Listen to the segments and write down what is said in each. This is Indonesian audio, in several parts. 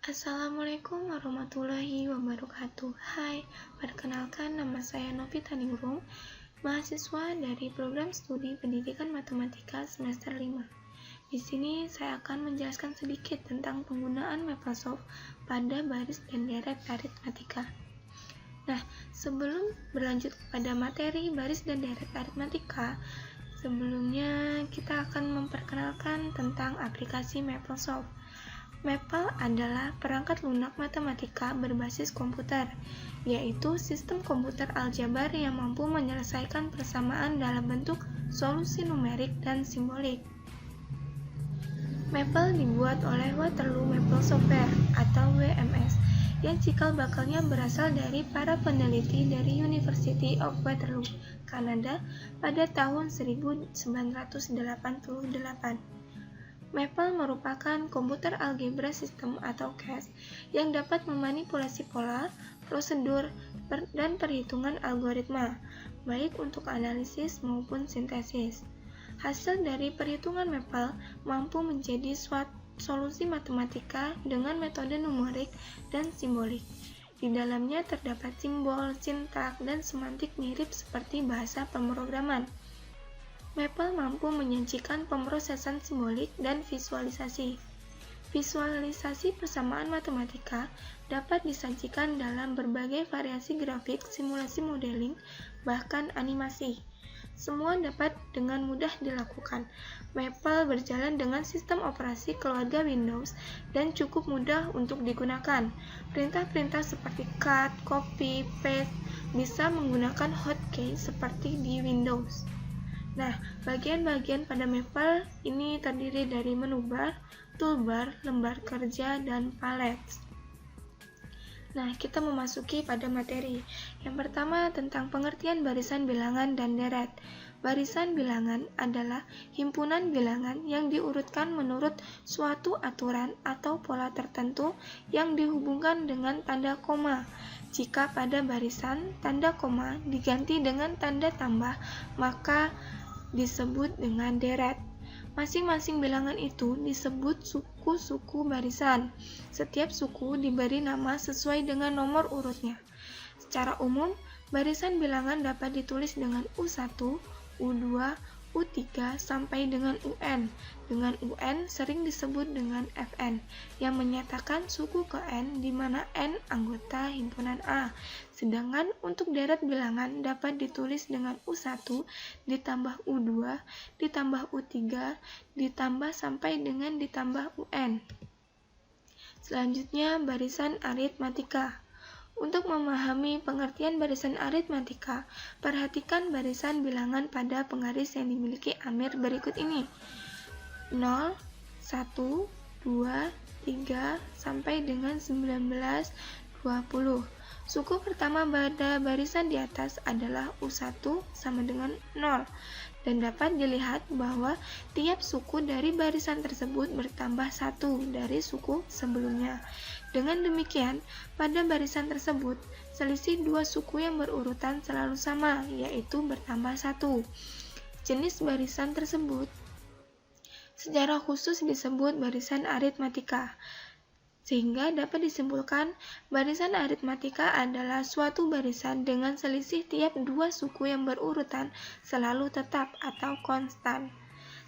Assalamualaikum warahmatullahi wabarakatuh. Hai, perkenalkan nama saya Novita Ningrum, mahasiswa dari program studi Pendidikan Matematika semester 5. Di sini saya akan menjelaskan sedikit tentang penggunaan Maplesoft pada baris dan deret aritmatika. Nah, sebelum berlanjut kepada materi baris dan deret aritmatika, sebelumnya kita akan memperkenalkan tentang aplikasi Maplesoft. Maple adalah perangkat lunak matematika berbasis komputer, yaitu sistem komputer aljabar yang mampu menyelesaikan persamaan dalam bentuk solusi numerik dan simbolik. Maple dibuat oleh Waterloo Maple Software atau WMS, yang cikal bakalnya berasal dari para peneliti dari University of Waterloo, Kanada pada tahun 1988. Maple merupakan komputer algebra sistem atau CAS yang dapat memanipulasi pola, prosedur, dan perhitungan algoritma, baik untuk analisis maupun sintesis. Hasil dari perhitungan Maple mampu menjadi solusi matematika dengan metode numerik dan simbolik. Di dalamnya terdapat simbol, sintak, dan semantik mirip seperti bahasa pemrograman. Maple mampu menyajikan pemrosesan simbolik dan visualisasi. Visualisasi persamaan matematika dapat disajikan dalam berbagai variasi grafik, simulasi modeling, bahkan animasi. Semua dapat dengan mudah dilakukan. Maple berjalan dengan sistem operasi keluarga Windows dan cukup mudah untuk digunakan. Perintah-perintah seperti cut, copy, paste bisa menggunakan hotkey seperti di Windows. Nah, bagian-bagian pada Maple ini terdiri dari menu bar, toolbar, lembar kerja, dan palette. Nah, kita memasuki pada materi. Yang pertama tentang pengertian barisan bilangan dan deret. Barisan bilangan adalah himpunan bilangan yang diurutkan menurut suatu aturan atau pola tertentu yang dihubungkan dengan tanda koma. Jika pada barisan tanda koma diganti dengan tanda tambah, maka disebut dengan deret. Masing-masing bilangan itu disebut suku-suku barisan. Setiap suku diberi nama sesuai dengan nomor urutnya. Secara umum, barisan bilangan dapat ditulis dengan U1, U2, U3 sampai dengan UN. Dengan UN sering disebut dengan FN, yang menyatakan suku ke N di mana N anggota himpunan A. Sedangkan untuk deret bilangan dapat ditulis dengan U1 ditambah U2 ditambah U3 ditambah sampai dengan ditambah UN. Selanjutnya, barisan aritmatika. Untuk memahami pengertian barisan aritmatika, perhatikan barisan bilangan pada penggaris yang dimiliki Amir berikut ini. 0, 1, 2, 3, sampai dengan 19, 20. Suku pertama pada barisan di atas adalah U1 sama dengan 0, dan dapat dilihat bahwa tiap suku dari barisan tersebut bertambah 1 dari suku sebelumnya. Dengan demikian, pada barisan tersebut, selisih dua suku yang berurutan selalu sama, yaitu bertambah 1. Jenis barisan tersebut secara khusus disebut barisan aritmatika, sehingga dapat disimpulkan barisan aritmatika adalah suatu barisan dengan selisih tiap dua suku yang berurutan selalu tetap atau konstan.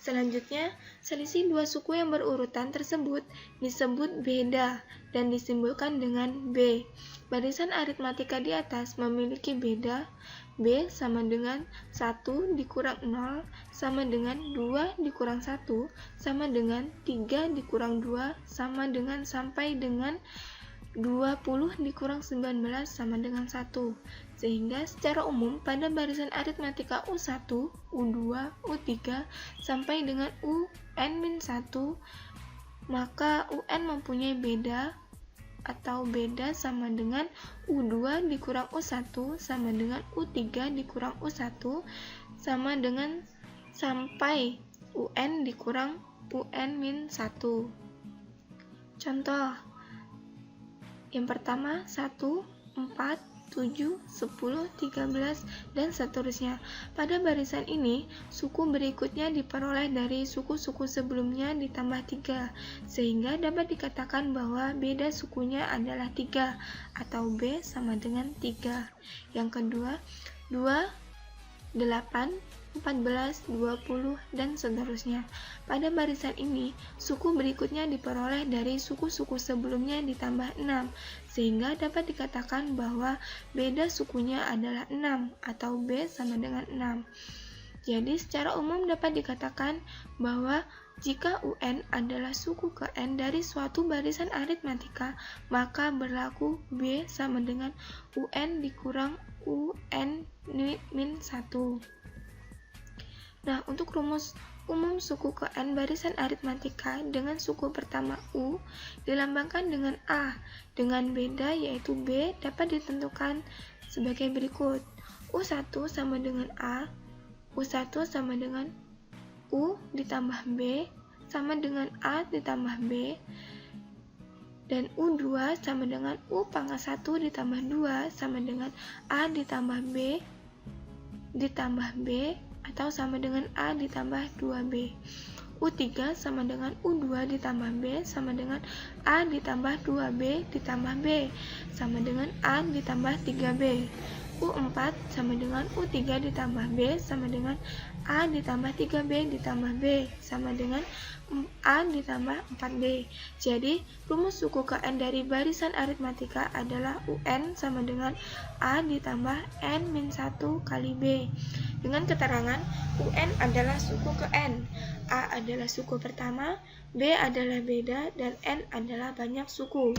Selanjutnya, selisih dua suku yang berurutan tersebut disebut beda dan disimbolkan dengan B. Barisan aritmatika di atas memiliki beda. B sama dengan 1 dikurang 0 sama dengan 2 dikurang 1 sama dengan 3 dikurang 2 sama dengan sampai dengan 20 dikurang 19 sama dengan 1. Sehingga secara umum pada barisan aritmatika U1, U2, U3 sampai dengan UN-1, maka UN mempunyai beda atau beda sama dengan U2 dikurang U1 sama dengan U3 dikurang U1 sama dengan sampai UN dikurang UN-1. Contoh yang pertama 1, 4, 7, 10, 13, dan seterusnya. Pada barisan ini, suku berikutnya diperoleh dari suku-suku sebelumnya ditambah 3, sehingga dapat dikatakan bahwa beda sukunya adalah 3, atau B sama dengan 3. Yang kedua, 2, 8, 14, 20, dan seterusnya. Pada barisan ini, suku berikutnya diperoleh dari suku-suku sebelumnya ditambah 6, sehingga dapat dikatakan bahwa beda sukunya adalah 6, atau B sama dengan 6. Jadi, secara umum dapat dikatakan bahwa jika UN adalah suku ke N dari suatu barisan aritmatika, maka berlaku B sama dengan UN dikurang UN min 1. Nah, untuk rumus umum suku ke N barisan aritmatika dengan suku pertama U dilambangkan dengan A dengan beda yaitu B dapat ditentukan sebagai berikut. U1 sama dengan A, U1 sama dengan U ditambah B sama dengan A ditambah B, dan U2 sama dengan U pangkat 1 ditambah 2 sama dengan A ditambah B ditambah B atau sama dengan A ditambah 2B. U3 sama dengan U2 ditambah B sama dengan A ditambah 2B ditambah B sama dengan A ditambah 3B. U4 sama dengan U3 ditambah B sama dengan A ditambah 3B ditambah B sama dengan A ditambah 4B. Jadi, rumus suku ke N dari barisan aritmatika adalah UN sama dengan A ditambah N min 1 kali B. Dengan keterangan, UN adalah suku ke N, A adalah suku pertama, B adalah beda, dan N adalah banyak suku.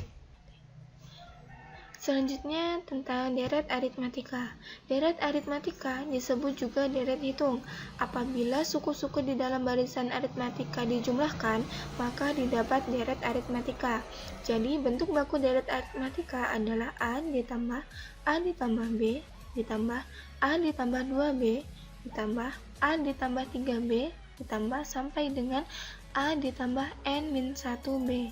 Selanjutnya tentang deret aritmatika. Deret aritmatika disebut juga deret hitung. Apabila suku-suku di dalam barisan aritmatika dijumlahkan, maka didapat deret aritmatika. Jadi bentuk baku deret aritmatika adalah A ditambah B ditambah A ditambah 2B ditambah A ditambah 3B ditambah sampai dengan A ditambah N min 1B.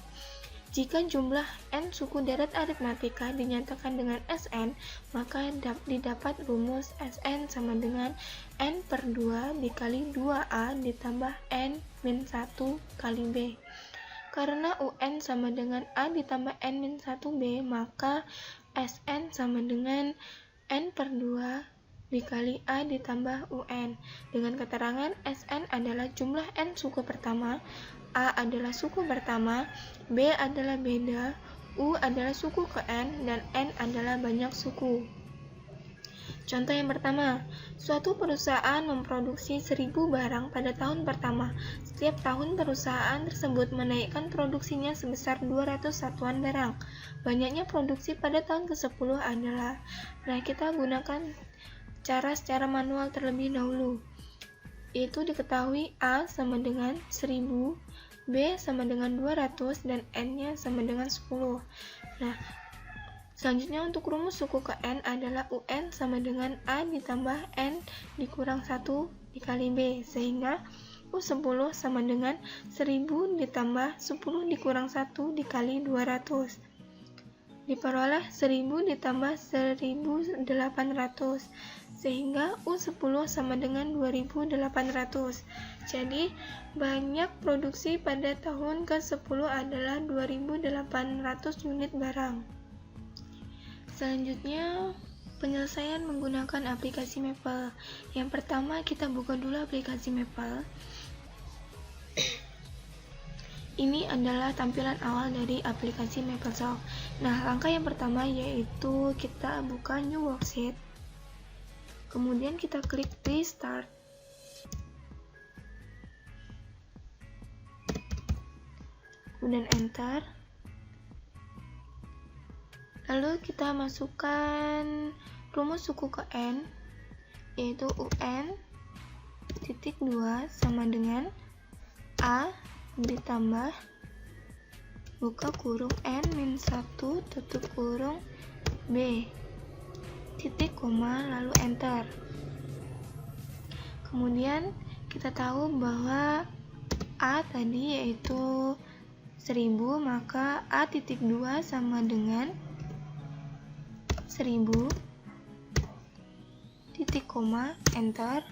Jika jumlah N suku deret aritmatika dinyatakan dengan Sn, maka didapat rumus Sn sama dengan N per 2 dikali 2A ditambah N min 1 kali B. Karena UN sama dengan A ditambah N min 1B, maka Sn sama dengan N per 2 dikali A ditambah UN. Dengan keterangan Sn adalah jumlah N suku pertama, A adalah suku pertama, B adalah beda, U adalah suku ke N, dan N adalah banyak suku. Contoh yang pertama, suatu perusahaan memproduksi 1000 barang pada tahun pertama. Setiap tahun perusahaan tersebut menaikkan produksinya sebesar 200 satuan barang. Banyaknya produksi pada tahun ke-10 adalah, kita gunakan cara secara manual terlebih dahulu. Itu diketahui A sama dengan 1000, B sama dengan 200, dan N-nya sama dengan 10. Selanjutnya untuk rumus suku ke N adalah UN sama dengan A ditambah N dikurang 1 dikali B, sehingga U10 sama dengan 1000 ditambah 10 dikurang 1 dikali 200. Diperoleh 1000 ditambah 1800, sehingga U10 sama dengan 2800. Jadi, banyak produksi pada tahun ke-10 adalah 2800 unit barang. Selanjutnya, penyelesaian menggunakan aplikasi Maple. Yang pertama, kita buka dulu aplikasi Maple. Ini adalah tampilan awal dari aplikasi MapleSoft. Langkah yang pertama yaitu kita buka New Worksheet. Kemudian kita klik Restart. Kemudian Enter. Lalu kita masukkan rumus suku ke N, yaitu UN titik 2 sama dengan A ditambah buka kurung N min 1 tutup kurung B titik koma lalu enter. Kemudian kita tahu bahwa A tadi yaitu 1000, maka A titik 2 sama dengan 1000 titik koma, enter.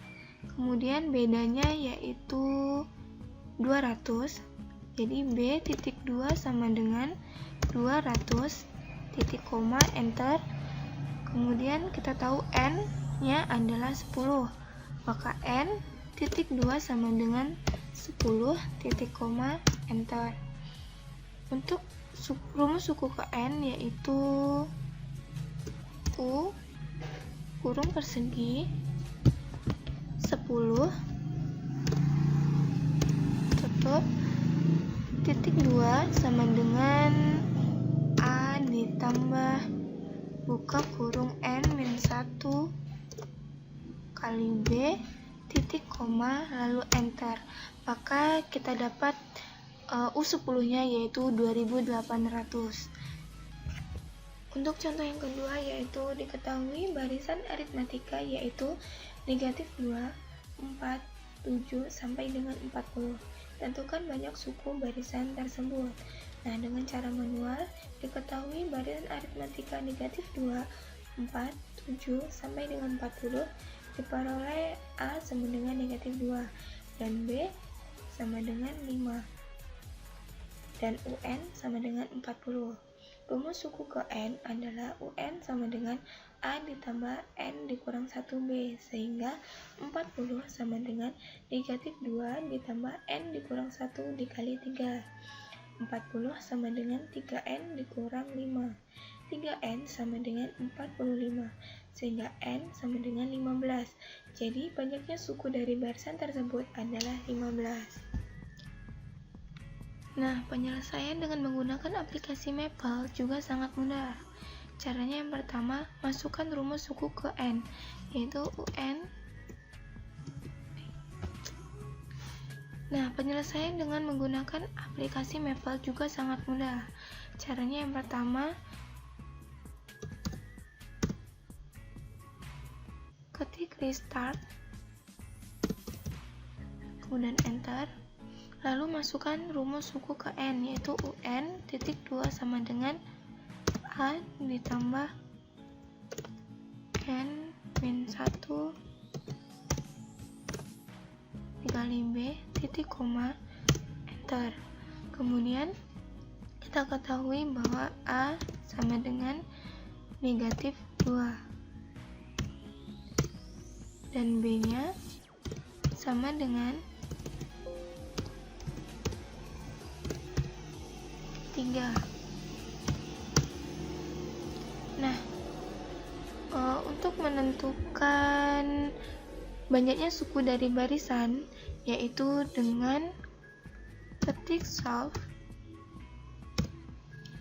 Kemudian bedanya yaitu 200. Jadi B titik 2 sama dengan 200 titik koma, enter. Kemudian kita tahu N nya adalah 10, maka N titik 2 sama dengan 10 titik koma, enter. Untuk rumus suku ke N yaitu U kurung persegi 10 tutup titik 2 sama dengan A ditambah buka kurung N min 1 kali B titik koma lalu enter. Maka kita dapat U10 nya yaitu 2800. Untuk contoh yang kedua yaitu diketahui barisan aritmatika yaitu negatif 2, 4, 7 sampai dengan 40. Tentukan banyak suku barisan tersebut. Nah, dengan cara manual diketahui barisan aritmatika negatif 2, 4, 7 sampai dengan 40 diperoleh A sama dengan negatif 2 dan B sama dengan 5 dan UN sama dengan 40. Rumus suku ke N adalah UN sama dengan A ditambah N dikurang 1B, sehingga 40 sama dengan negatif 2 ditambah N dikurang 1 dikali 3. 40 sama dengan 3N dikurang 5. 3N sama dengan 45, sehingga N sama dengan 15. Jadi banyaknya suku dari barisan tersebut adalah 15. Nah, penyelesaian dengan menggunakan aplikasi Maple juga sangat mudah. Caranya yang pertama, masukkan rumus suku ke N, yaitu UN. Nah, penyelesaian dengan menggunakan aplikasi Maple juga sangat mudah. Caranya yang pertama, ketik restart, kemudian enter. Lalu masukkan rumus suku ke N, yaitu UN titik 2 sama dengan A ditambah N min 1 dikali B titik koma, enter. Kemudian kita ketahui bahwa A sama dengan negatif 2 dan B nya sama dengan 3. Nah, untuk menentukan banyaknya suku dari barisan yaitu dengan ketik solve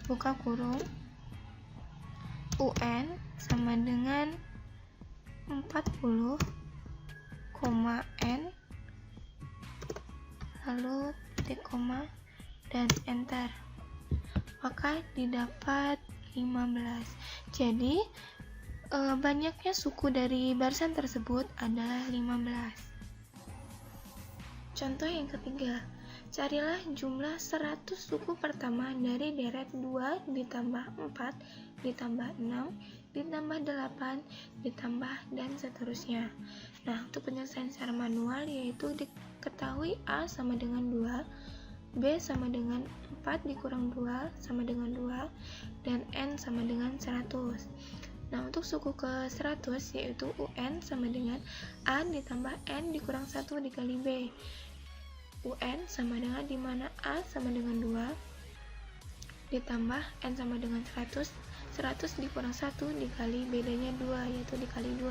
buka kurung UN sama dengan 40, N lalu titik koma dan enter. Maka didapat 15. Jadi banyaknya suku dari barisan tersebut adalah 15. Contoh yang ketiga, carilah jumlah 100 suku pertama dari deret 2 ditambah 4 ditambah 6 ditambah 8 ditambah dan seterusnya. Nah, untuk penyelesaian secara manual yaitu diketahui A sama dengan 2, B sama dengan 4 dikurang 2 sama dengan 2 dan N sama dengan 100. Nah, untuk suku ke 100 yaitu UN sama dengan A ditambah N dikurang 1 dikali B. UN sama dengan dimana A sama dengan 2 ditambah N sama dengan 100 dikurang 1 dikali bedanya 2 yaitu dikali 2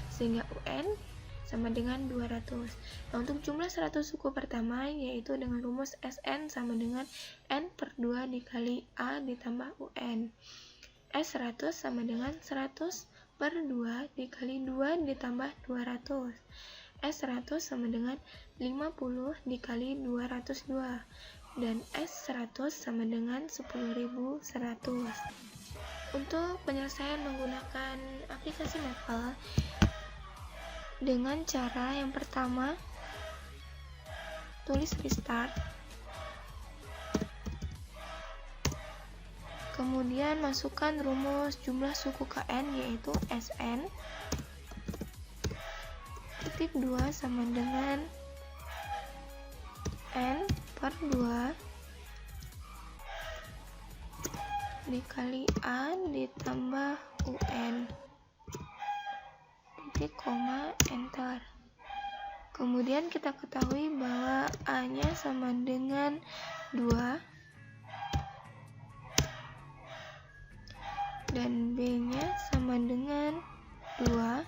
sehingga UN sama dengan 200. Nah, untuk jumlah 100 suku pertama yaitu dengan rumus SN sama dengan N per 2 dikali A ditambah UN. S100 sama dengan 100 per 2 dikali 2 ditambah 200. S100 sama dengan 50 dikali 202 dan S100 sama dengan 10.100. Untuk penyelesaian menggunakan aplikasi Maple dengan cara yang pertama, tulis restart, kemudian masukkan rumus jumlah suku KN yaitu SN titik 2 sama dengan N per 2 dikali A ditambah UN titik koma enter. Kemudian kita ketahui bahwa A nya sama dengan 2 dan B nya sama dengan 2,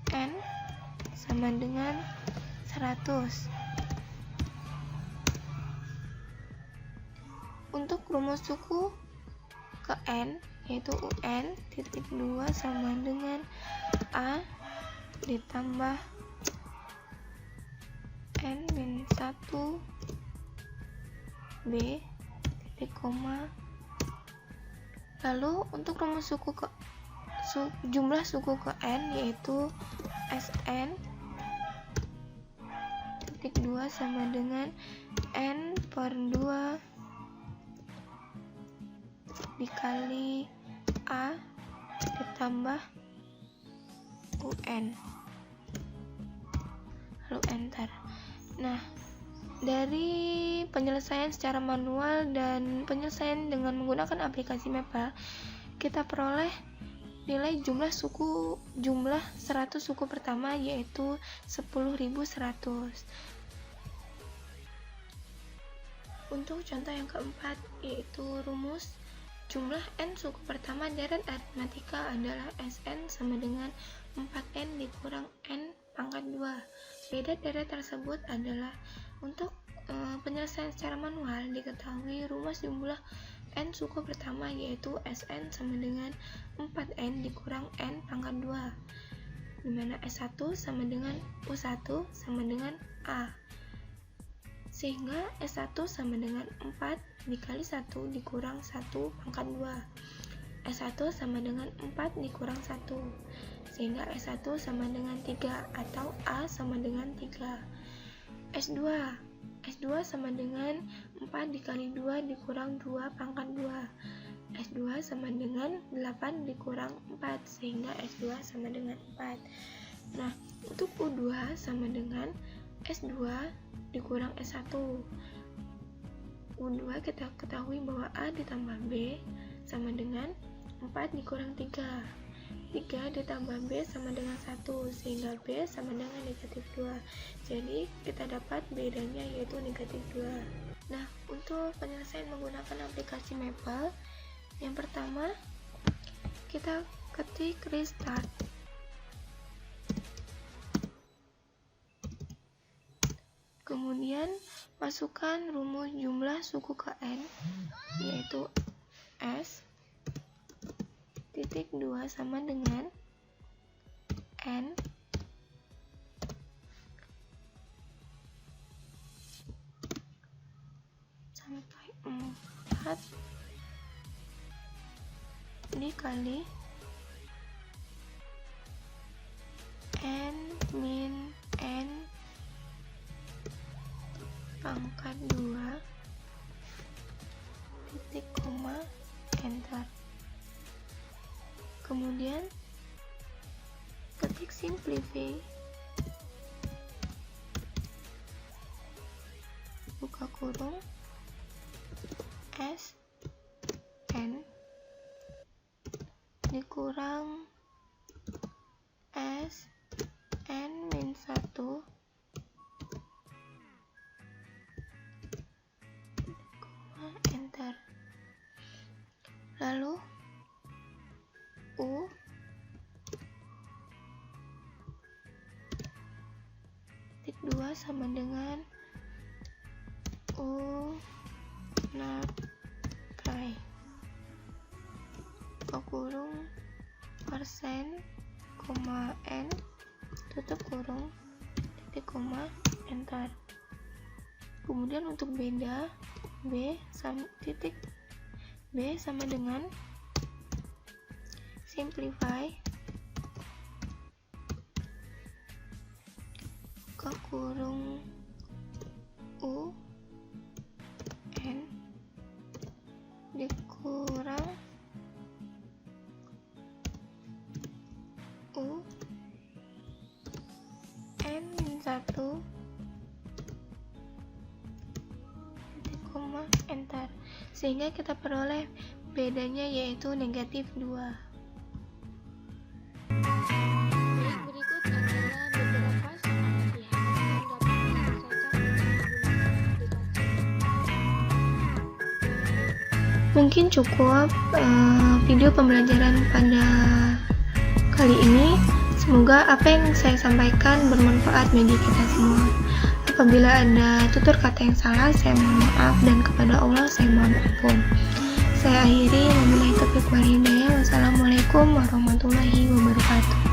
N sama dengan 100. Untuk rumus suku ke N yaitu UN titik 2 sama dengan A ditambah N min 1 B titik koma. Lalu untuk rumus suku ke jumlah suku ke N yaitu SN titik 2 sama dengan N per 2 dikali A ditambah UN lalu enter. Nah, dari penyelesaian secara manual dan penyelesaian dengan menggunakan aplikasi Maple, kita peroleh nilai jumlah 100 suku pertama yaitu 10.100. Untuk contoh yang keempat yaitu rumus jumlah N suku pertama deret aritmatika adalah SN sama dengan 4N dikurang N pangkat 2. Beda deret tersebut adalah untuk penyelesaian secara manual diketahui rumus jumlah N suku pertama yaitu SN sama dengan 4N dikurang N pangkat 2, dimana S1 sama dengan U1 sama dengan A, sehingga S1 sama dengan 4 dikali 1 dikurang 1 pangkat 2. S1 sama dengan 4 dikurang 1, sehingga S1 sama dengan 3 atau A sama dengan 3. S2 sama dengan 4 dikali 2 dikurang 2 pangkat 2. S2 sama dengan 8 dikurang 4, sehingga S2 sama dengan 4. Nah, untuk U2 sama dengan S2 dikurang S1. U2 kita ketahui bahwa A ditambah B sama dengan 4 dikurang 3. 3 ditambah B sama dengan 1, sehingga B sama dengan negatif 2. Jadi kita dapat bedanya yaitu negatif 2. Nah, untuk penyelesaian menggunakan aplikasi Maple, yang pertama kita ketik restart. Kemudian masukkan rumus jumlah suku ke N yaitu S titik 2 sama dengan N sampai 4 dikali N min N pangkat 2 titik koma enter. Kemudian ketik simplify, buka kurung S N dikurang S N min 1 enter. Lalu U titik 2 sama dengan U not try, buka kurung persen koma N tutup kurung titik koma enter. Kemudian untuk beda B sama dengan simplify, buka kurung U N dikurang enter, sehingga kita peroleh bedanya yaitu negatif 2. Baik, berikut adalah beberapa soal latihan yang dapat diselesaikan menggunakan aplikasi. Mungkin cukup video pembelajaran pada kali ini. Semoga apa yang saya sampaikan bermanfaat bagi kita semua. Apabila ada tutur kata yang salah, saya mohon maaf, dan kepada Allah saya mohon ampun. Saya akhiri, wabillahi taufiq wal hidayah. Wassalamualaikum warahmatullahi wabarakatuh.